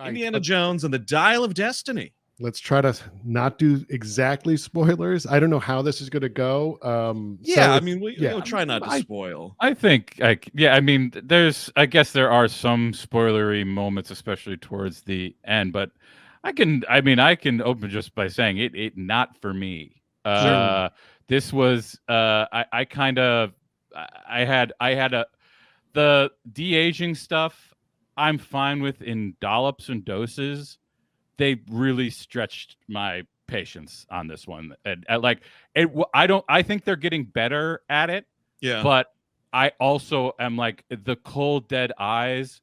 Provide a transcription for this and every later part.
right, Indiana Jones and the Dial of Destiny. Let's try to not do exactly spoilers. I don't know how this is going to go. I mean, we'll try not to spoil. I think, I mean, I guess there are some spoilery moments, especially towards the end, but I can open just by saying it not for me. Sure. This was, the de-aging stuff I'm fine with in dollops and doses. They really stretched my patience on this one. I think they're getting better at it. Yeah. But I also am like the cold dead eyes.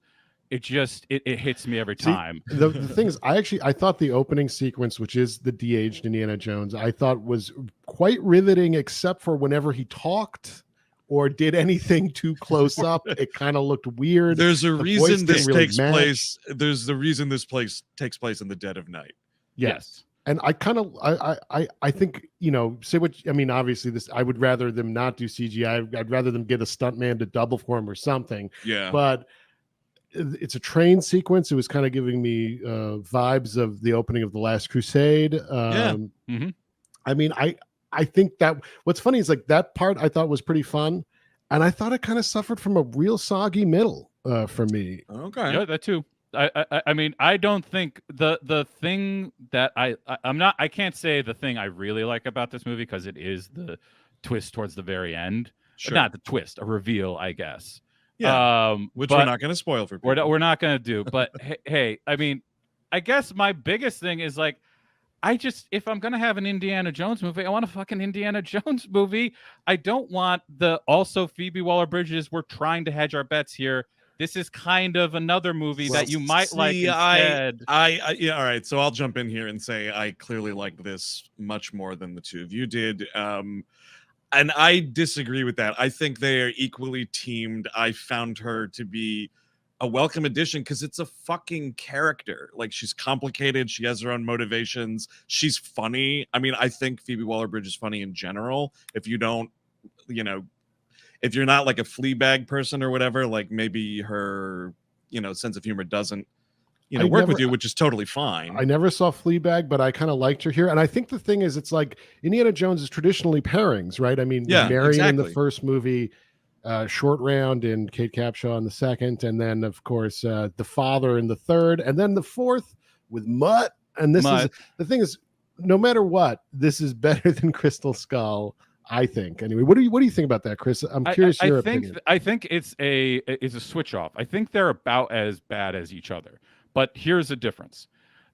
It just it hits me every time. The thing is, I thought the opening sequence, which is the de-aged Indiana Jones, I thought was quite riveting, except for whenever he talked or did anything too close up. It kind of looked weird. There's a reason this takes place. There's the reason this place takes place in the dead of night. Yes. And I think, obviously I would rather them not do CGI. I'd rather them get a stuntman to double for him or something. Yeah. But it's a train sequence. It was kind of giving me vibes of the opening of The Last Crusade. Mm-hmm. I mean, I think that what's funny is like that part I thought was pretty fun. And I thought it kind of suffered from a real soggy middle for me. Okay. Yeah, that too. I mean, I don't think the thing that I can't say the thing I really like about this movie, because it is the twist towards the very end. Sure. Not the twist, a reveal, I guess. Yeah. Which we're not going to spoil for people. We're not going to do. But hey, I mean, I guess my biggest thing is like, if I'm going to have an Indiana Jones movie, I want a fucking Indiana Jones movie. I don't want also Phoebe Waller-Bridges. We're trying to hedge our bets here. This is kind of another movie that you might like instead. Yeah, all right. So I'll jump in here and say I clearly like this much more than the two of you did. And I disagree with that. I think they are equally teamed. I found her to be a welcome addition because it's a fucking character. Like, she's complicated. She has her own motivations. She's funny. I mean, I think Phoebe Waller-Bridge is funny in general. If you don't, if you're not like a Fleabag person or whatever, like maybe her, sense of humor doesn't, work with you, which is totally fine. I never saw Fleabag, but I kind of liked her here. And I think the thing is, it's like Indiana Jones is traditionally pairings, right? I mean, Marion in the first movie, Short Round and Kate Capshaw in the second, and then of course the father in the third, and then the fourth with Mutt. And this is the thing is, no matter what, this is better than Crystal Skull, I think. Anyway, what do you think about that, Chris? I'm curious your opinion. I think it's a switch off. I think they're about as bad as each other, but here's the difference.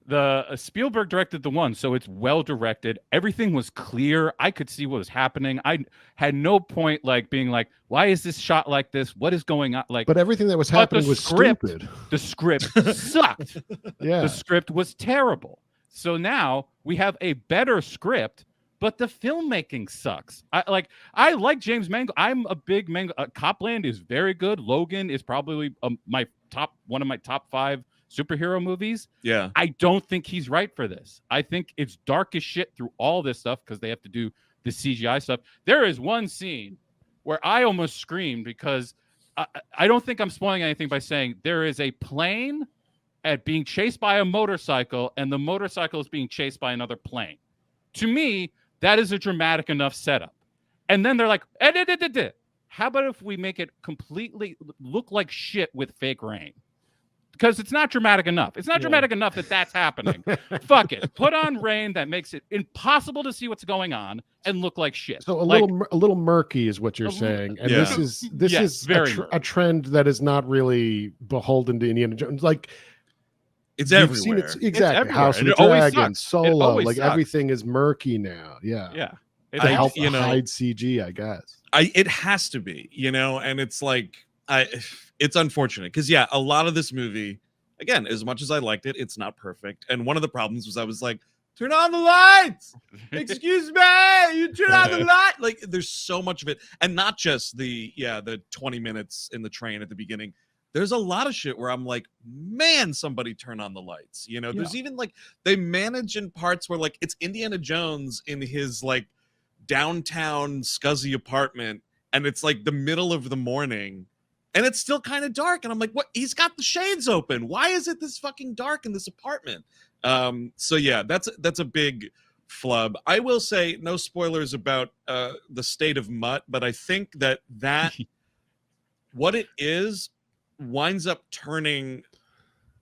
The Spielberg directed the one, so it's well directed. Everything was clear. I could see what was happening. I had no point like being like, why is this shot like this? What is going on? Like, but everything that was happening was stupid. The script sucked. Yeah, the script was terrible. So now we have a better script, but the filmmaking sucks. I like James Mangold. I'm a big Mangold. Copland is very good. Logan is probably one of my top 5 superhero movies. Yeah. I don't think he's right for this. I think it's dark as shit through all this stuff because they have to do the CGI stuff. There is one scene where I almost screamed because I don't think I'm spoiling anything by saying there is a plane being chased by a motorcycle and the motorcycle is being chased by another plane. To me, that is a dramatic enough setup. And then they're like, how about if we make it completely look like shit with fake rain? Because it's not dramatic enough. It's not dramatic enough that that's happening. Fuck it. Put on rain that makes it impossible to see what's going on and look like shit. So a little murky is what you're saying. And this is a trend that is not really beholden to Indiana Jones. Like, it's everywhere. Seen it, exactly. It's House of the Dragon, Solo. Like sucks. Everything is murky now. Yeah. Yeah. To help hide CG, I guess. It has to be, and it's like it's unfortunate because a lot of this movie, again, as much as I liked it, it's not perfect. And one of the problems was I was like, turn on the lights. Excuse me, you turn on the light. Like, there's so much of it, and not just the 20 minutes in the train at the beginning. There's a lot of shit where I'm like, man, somebody turn on the lights. There's even like they manage in parts where like it's Indiana Jones in his like downtown scuzzy apartment, and it's like the middle of the morning. and it's still kind of dark. And I'm like, what? He's got the shades open. Why is it this fucking dark in this apartment? So yeah, that's a big flub. I will say no spoilers about the state of Mutt, but I think that what it is winds up turning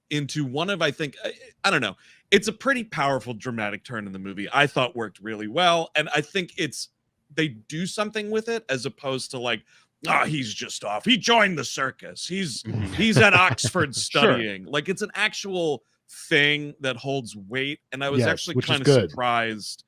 into one of, I don't know. It's a pretty powerful dramatic turn in the movie. I thought worked really well. And I think they do something with it as opposed to like, he's just off. He joined the circus. He's at Oxford studying. Sure. Like it's an actual thing that holds weight. And I was actually kind of surprised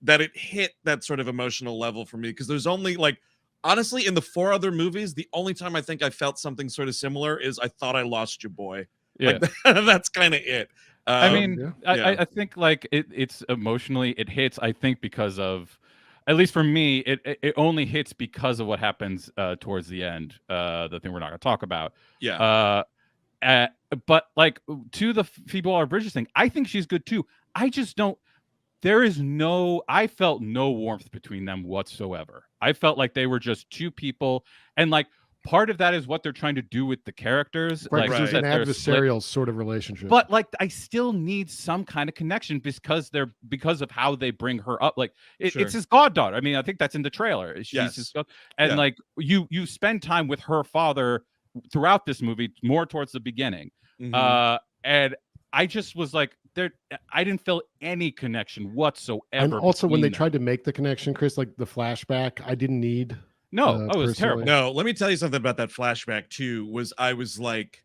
that it hit that sort of emotional level for me. Because there's only like, honestly, in the 4 other movies, the only time I think I felt something sort of similar is I thought I lost you, boy. Yeah. Like, that's kind of it. I think like it's emotionally it hits. I think because of, at least for me, it only hits because of what happens towards the end. The thing we're not going to talk about. Yeah. But like to the Phoebe Waller-Bridges thing, I think she's good too. I just don't. I felt no warmth between them whatsoever. I felt like they were just two people, and like. Part of that is what they're trying to do with the characters. Right, like, there's an adversarial sort of relationship. But like, I still need some kind of connection because of how they bring her up. Like, it's his goddaughter. I mean, I think that's in the trailer. She's his like you spend time with her father throughout this movie, more towards the beginning. And I just was like, I didn't feel any connection whatsoever. And also, when they tried to make the connection, Chris, like the flashback, I didn't need. No, it was terrible. No, let me tell you something about that flashback too. I was like,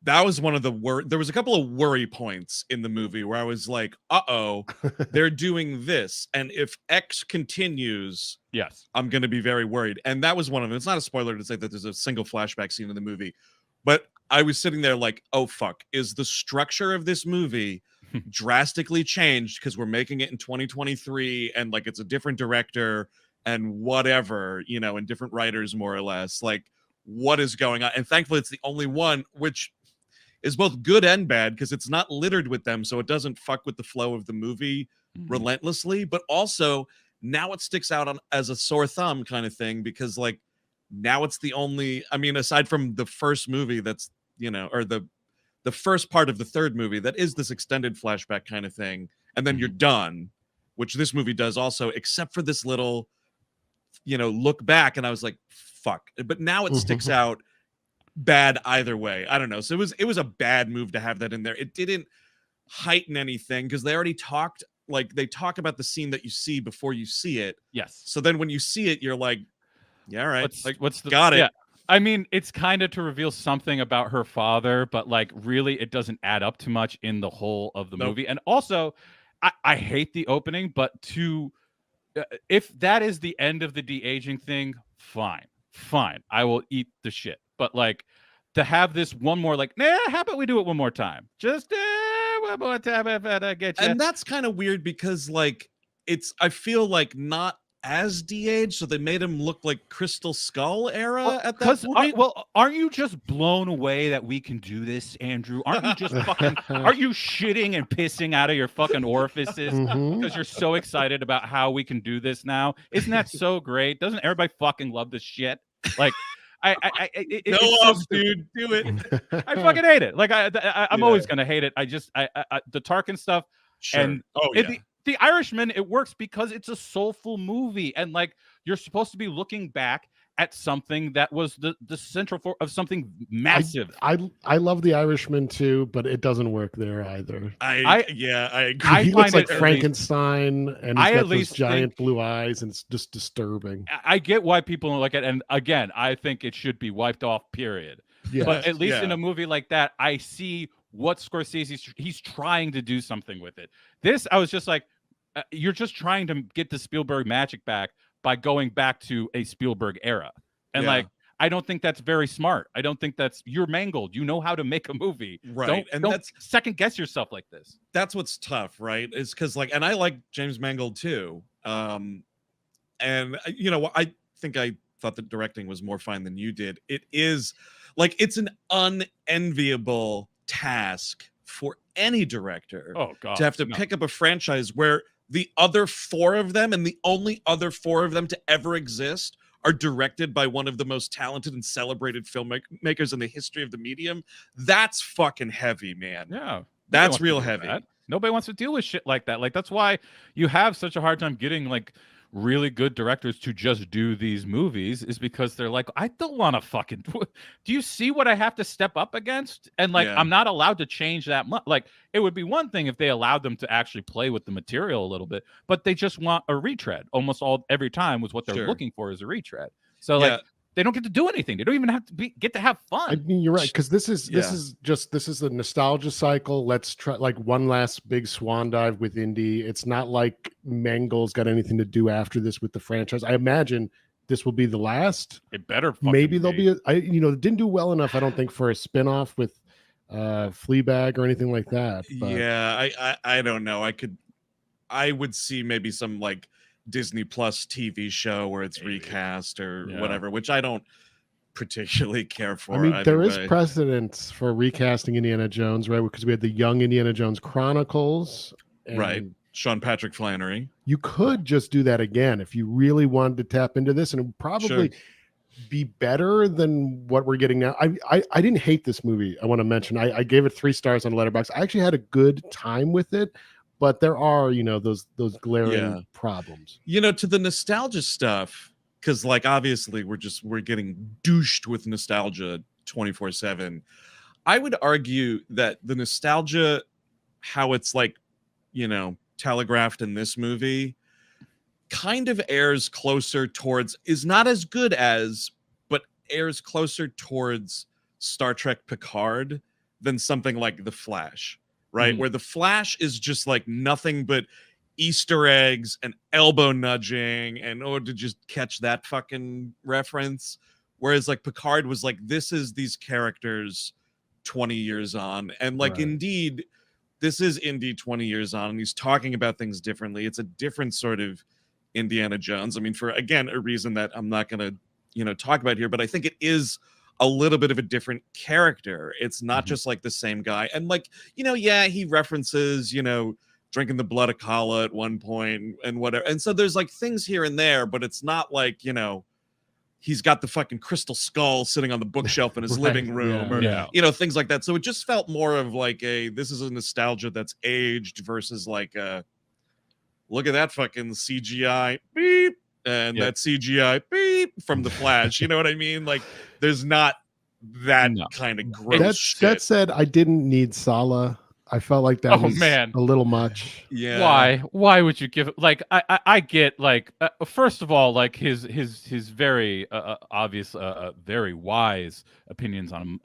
that was one of the there was a couple of worry points in the movie where I was like, they're doing this, and if X continues, yes, I'm going to be very worried. And that was one of them. It's not a spoiler to say that there's a single flashback scene in the movie, but I was sitting there like, oh fuck, is the structure of this movie drastically changed because we're making it in 2023 and like it's a different director and whatever, and different writers more or less, like what is going on? And thankfully it's the only one, which is both good and bad because it's not littered with them. So it doesn't fuck with the flow of the movie relentlessly, but also now it sticks out as a sore thumb kind of thing because like now it's the only, I mean, aside from the first movie that's, or the first part of the third movie that is this extended flashback kind of thing. And then you're done, which this movie does also, except for this little, look back, and I was like, fuck. But now it sticks out bad either way. I don't know. So it was a bad move to have that in there. It didn't heighten anything because they already talked, like they talk about the scene that you see before you see it. Yes. So then when you see it, you're like, yeah, all right. What's the got it. Yeah. I mean, it's kind of to reveal something about her father, but like really it doesn't add up too much in the whole of the movie. And also, I hate the opening, but if that is the end of the de-aging thing, fine. I will eat the shit. But like to have this one more, like, how about we do it one more time? Just one more time if I get you. And that's kind of weird because like I feel like not as de-aged, so they made him look like Crystal Skull era at that point. Aren't you just blown away that we can do this, Andrew? Aren't you just fucking? Aren't you shitting and pissing out of your fucking orifices because you're so excited about how we can do this now? Isn't that so great? Doesn't everybody fucking love this shit? Like, dude, do it. I fucking hate it. Like I'm always gonna hate it. The Tarkin stuff. Sure. And The Irishman, it works because it's a soulful movie, and like you're supposed to be looking back at something that was the central of something massive. I love The Irishman too, but it doesn't work there either. I agree. He looks like Frankenstein, and he's got those giant blue eyes, and it's just disturbing. I get why people don't like it, and again, I think it should be wiped off. Period. Yes. But at least in a movie like that, I see what he's trying to do something with it. This, I was just like, you're just trying to get the Spielberg magic back by going back to a Spielberg era. And like, I don't think that's very smart. I don't think you're Mangold. You know how to make a movie. Right. Don't second guess yourself like this. That's what's tough, right? Is because like, and I like James Mangold too. And I think I thought the directing was more fine than you did. It is like, it's an unenviable task for any director to have to pick up a franchise where the other 4 of them and the only other 4 of them to ever exist are directed by one of the most talented and celebrated filmmakers in the history of the medium. That's fucking heavy, man. Yeah. That's real heavy. Nobody wants to deal with shit like that. Like, that's why you have such a hard time getting like really good directors to just do these movies, is because they're like, I don't want to fucking do you see what I have to step up against? And like, I'm not allowed to change that much. Like, it would be one thing if they allowed them to actually play with the material a little bit, but they just want a retread almost every time. Was what they're looking for, is a retread. So like, they don't get to do anything. They don't even have to get to have fun. I mean, you're right, because this is the nostalgia cycle. Let's try like one last big swan dive with Indy. It's not like Mangold's got anything to do after this with the franchise. I imagine this will be the last. It better. Maybe there'll be it didn't do well enough, I don't think, for a spinoff with Fleabag or anything like that. But. Yeah, I don't know. I would see maybe some like Disney Plus TV show where it's recast or whatever, which I don't particularly care for. I mean, there is precedence for recasting Indiana Jones, right? Because we had the Young Indiana Jones Chronicles, right? Sean Patrick Flannery. You could just do that again if you really wanted to tap into this, and it would probably be better than what we're getting now. I didn't hate this movie. I want to mention I gave it 3 stars on Letterboxd. I actually had a good time with it. But there are, those glaring problems. To the nostalgia stuff, because like obviously we're getting douched with nostalgia 24/7. I would argue that the nostalgia, how it's like, telegraphed in this movie, kind of airs closer towards, is not as good as, but airs closer towards Star Trek Picard than something like The Flash. Right, where The Flash is just like nothing but Easter eggs and elbow nudging and to just catch that fucking reference. Whereas like Picard was like, this is these characters 20 years on. And like, indeed, this is Indy 20 years on, and he's talking about things differently. It's a different sort of Indiana Jones. I mean, for, again, a reason that I'm not going to, talk about here, but I think it is a little bit of a different character. It's not just like the same guy. And like, he references, drinking the blood of Kala at one point and whatever. And so there's like things here and there, but it's not like, he's got the fucking crystal skull sitting on the bookshelf in his living room or, things like that. So it just felt more of like this is a nostalgia that's aged versus like look at that fucking CGI beep. And that CGI beep from The Flash, you know what I mean? Like, there's not that kind of gross shit. That said, I didn't need Sala. I felt like that was a little much. Yeah. Why would you give it? Like, I get like, first of all, like his very obvious, very wise opinions on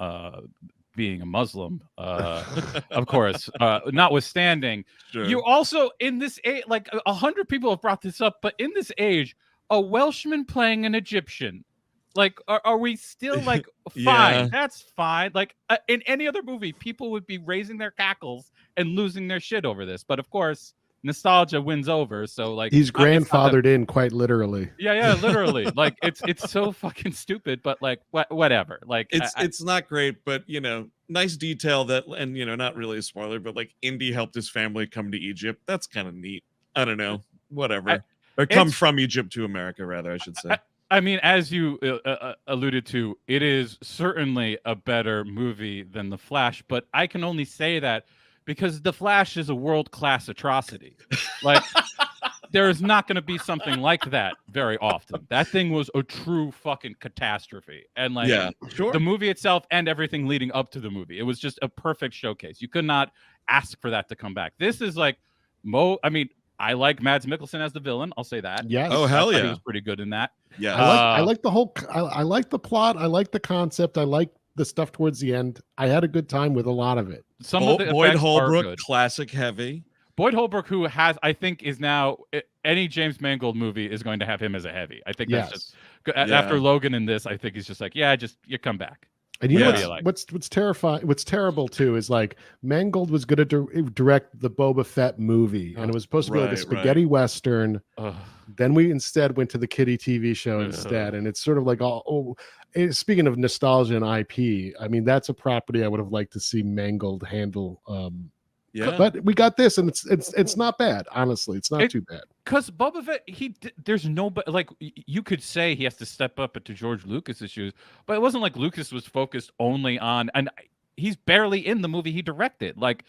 being a Muslim, of course, notwithstanding. You also, in this age, like 100 people have brought this up, but in this age, a Welshman playing an Egyptian, like, are we still like fine? That's fine. Like in any other movie, people would be raising their cackles and losing their shit over this. But of course, nostalgia wins over. So like, he's grandfathered in quite literally. Yeah, literally. Like it's so fucking stupid. But like whatever. Like it's not great, but nice detail that, and not really a spoiler, but like Indy helped his family come to Egypt. That's kind of neat. I don't know. Whatever. Or come from Egypt to America, rather, I should say. I mean, as you alluded to, it is certainly a better movie than The Flash, but I can only say that because The Flash is a world-class atrocity. Like, there is not going to be something like that very often. That thing was a true fucking catastrophe. And like, the movie itself and everything leading up to the movie, it was just a perfect showcase. You could not ask for that to come back. This is like, I like Mads Mikkelsen as the villain. I'll say that. Yes. Oh, hell yeah. He was pretty good in that. Yeah. I like the whole, I like the plot. I like the concept. I like the stuff towards the end. I had a good time with a lot of it. Some of the Boyd effects Holbrook, are good. classic heavy. Boyd Holbrook, who I think is now, any James Mangold movie is going to have him as a heavy. I think that's just, after Logan in this, I think he's just like, you come back. And you know what's terrifying? What's terrible too is like Mangold was going to direct the Boba Fett movie, and it was supposed to be like a spaghetti western. Then we instead went to the kiddie TV show instead, and it's sort of like speaking of nostalgia and IP, I mean that's a property I would have liked to see Mangold handle. But we got this, and it's not bad. Honestly, it's not too bad. because Boba Fett, there's nobody like you could say he has to step up into George Lucas's shoes, but it wasn't like Lucas was focused only on, and he's barely in the movie he directed. Like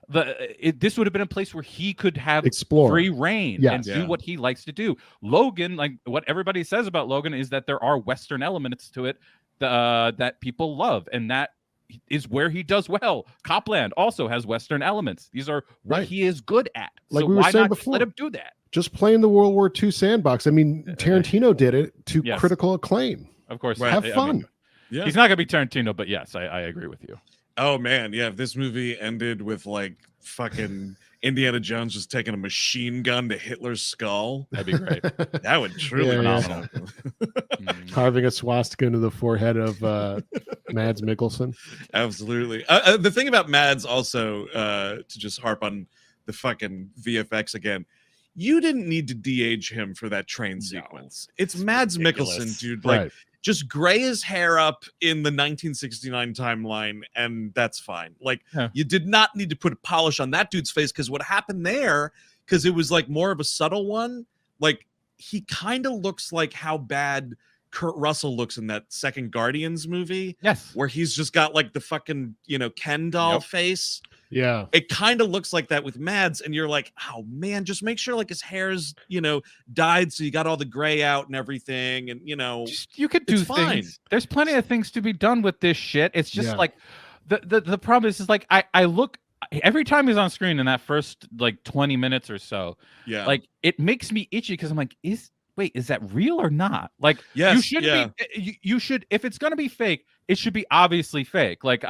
this would have been a place where he could have explore free reign and do what he likes to do. Logan, like what everybody says about Logan is that there are Western elements to it that people love, and that is where he does well. Copland also has Western elements. These are what he is good at. Like so we were why saying not before, let him do that? Just playing the World War II sandbox. I mean, Tarantino did it to critical acclaim. Of course. Have fun. He's not going to be Tarantino, but yes, I agree with you. Oh, man. Yeah, if this movie ended with, like, fucking Indiana Jones just taking a machine gun to Hitler's skull, that'd be great. That would truly be phenomenal. Carving a swastika into the forehead of Mads Mikkelsen. Absolutely. The thing about Mads also, to just harp on the fucking VFX again, you didn't need to de-age him for that train sequence. It's Mads Mikkelsen, dude. Like, just gray his hair up in the 1969 timeline, and that's fine. Like, you did not need to put a polish on that dude's face, because what happened there, because it was like more of a subtle one, like he kind of looks like how bad Kurt Russell looks in that second Guardians movie. Yes. Where he's just got like the fucking, Ken doll face. Yeah. It kind of looks like that with Mads, and you're like, oh man, just make sure like his hair's, dyed so you got all the gray out and everything, and you could do things. There's plenty of things to be done with this shit. It's just like the problem is like I look every time he's on screen in that first like 20 minutes or so. Yeah. Like it makes me itchy because I'm like, is that real or not? Like, you should be. You should, if it's gonna be fake, it should be obviously fake. Like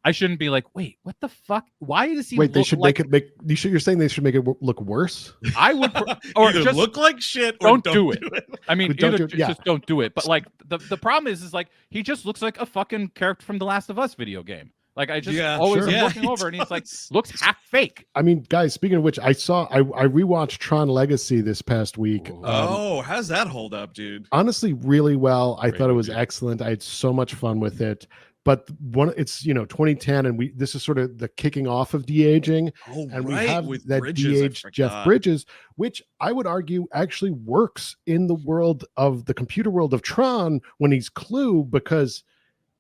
I shouldn't be like, wait, what the fuck? Why does he? Wait, they should make it make. You're saying they should make it look worse? I would, or either just look like shit, or don't do it. I mean, just don't do it. But like the problem is like he just looks like a fucking character from the Last of Us video game. Like I just always am looking over and he's like looks half fake. I mean, guys, speaking of which, I rewatched Tron Legacy this past week. How's that hold up, dude? Honestly, really well. I thought it was excellent. I had so much fun with it. But it's 2010, and this is sort of the kicking off of de-aging, and we have with that de-aged Jeff Bridges, which I would argue actually works in the world of the computer world of Tron when he's Clue, because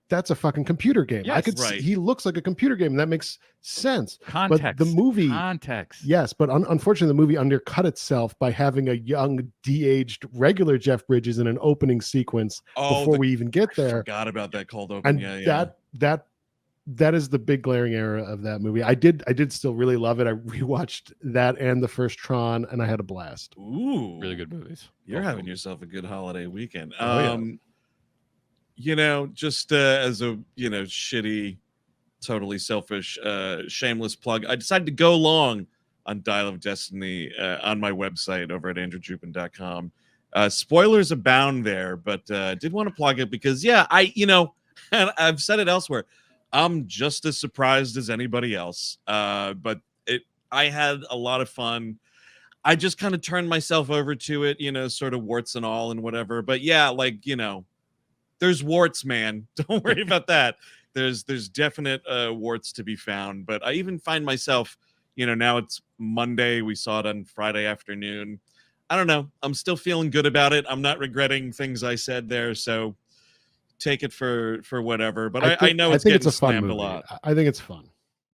that's a fucking computer game. Yes, I could see he looks like a computer game, and that makes sense. Context. But the movie yes, but unfortunately the movie undercut itself by having a young de-aged regular Jeff Bridges in an opening sequence before we even get there. I forgot about that cold open. And that is the big glaring error of that movie. I did still really love it. I rewatched that and the first Tron, and I had a blast. Ooh, really good movies. You're having yourself a good holiday weekend. Just as a shitty, totally selfish, shameless plug, I decided to go long on Dial of Destiny on my website over at andrewjupin.com. Spoilers abound there, but did want to plug it because and I've said it elsewhere, I'm just as surprised as anybody else, but I had a lot of fun. I just kind of turned myself over to it, sort of warts and all and whatever, but there's warts, man. Don't worry about that. There's definite warts to be found. But I even find myself, now it's Monday. We saw it on Friday afternoon. I don't know. I'm still feeling good about it. I'm not regretting things I said there. So take it for whatever. But I know it's getting slammed a lot. I think it's fun.